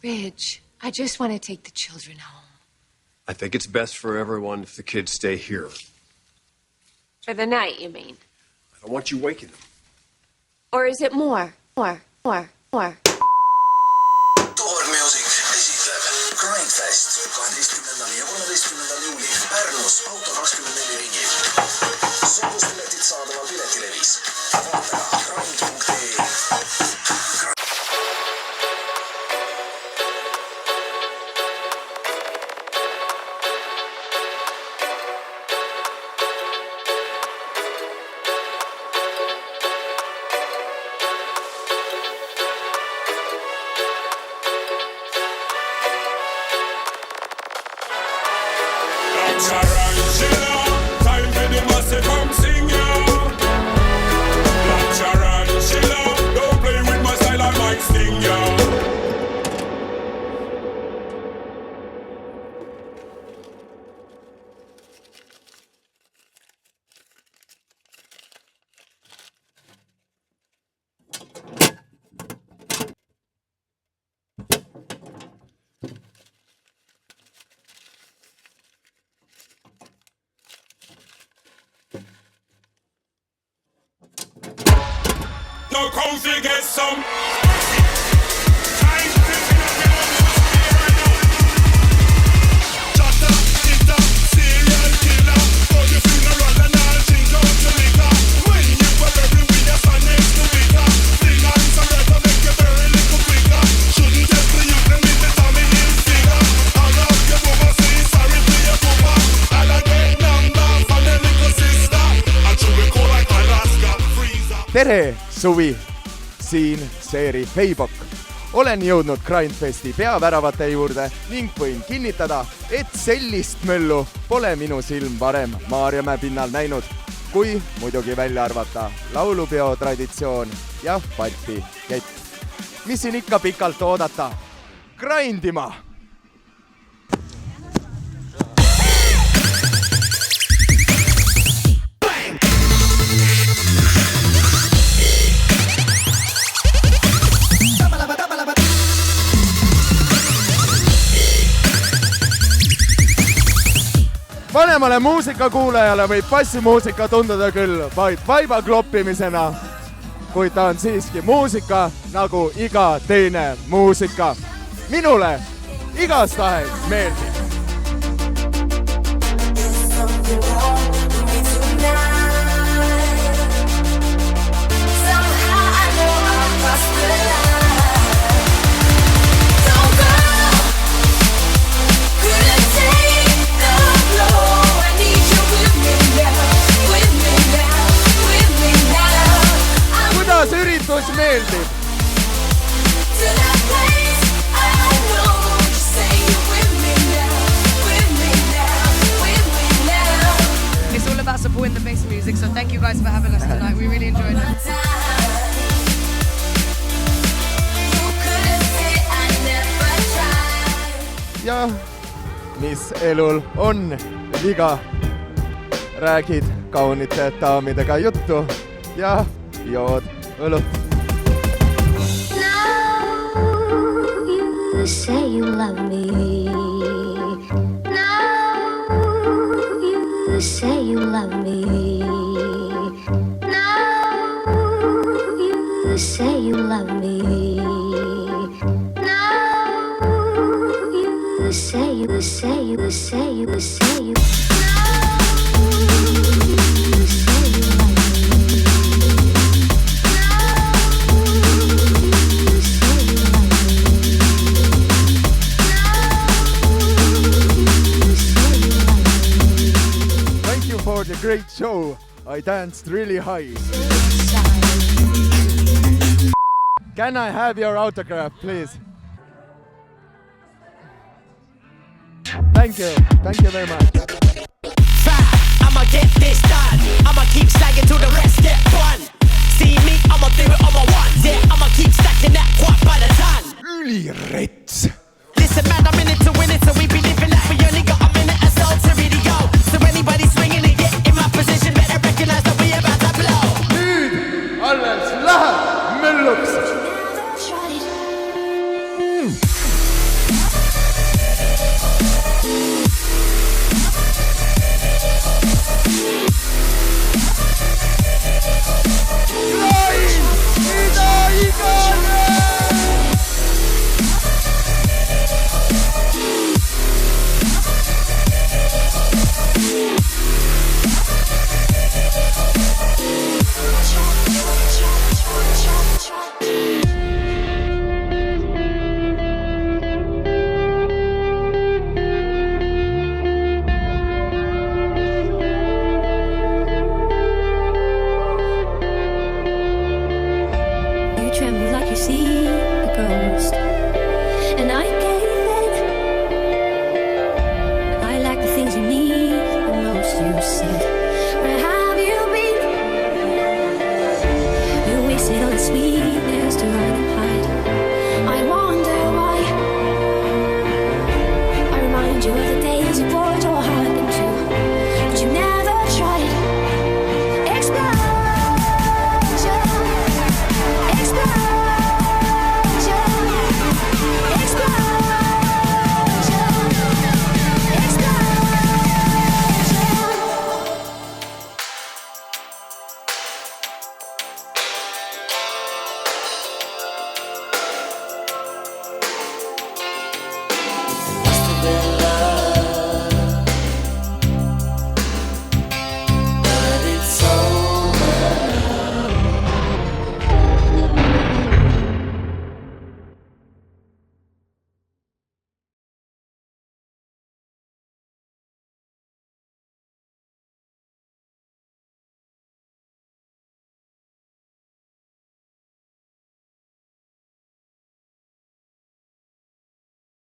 Ridge, I just want to take the children home. I think it's best for everyone if the kids stay here. For the night, you mean? I don't want you waking them. Or is it more? Tour Music esitleb Grindfest 12. ja 13. juulil Pärnus Auto 24 ringil. Sooduspiletid saadaval piletilevis. Vaata ka grind.ee. No comfy, get some. Tere, suvi! Siin Seeri Feibok. Olen jõudnud Grindfesti peaväravate juurde ning võin kinnitada, et sellist möllu pole minu silm varem Maarjamäe pinnal näinud, kui muidugi välja arvata laulupeo traditsioon ja Balti kett. Mis siin ikka pikalt oodata? Grindima! Vanemale muusikakuulajale võib bassimuusika tunduda küll vaid vaiba kloppimisena, kuid ta on siiski muusika nagu iga teine muusika. Minule igastahes meeldib. Kuidas üritus meeldib? It's all about supporting the bass music, so thank you guys for having us tonight. We really enjoyed it. Ja mis elul on viga? Räägid kaunite daamidega juttu ja jood õlut. You say you love me. Now you say you love me. Now you say you love me. Now you say you say you say you say you. For the great show, I danced really high. Can I have your autograph, please? Thank you very much. I'ma get this done. I'ma keep stacking till the rest get one. See me, I'ma do it on my ones. Yeah, I'ma keep stacking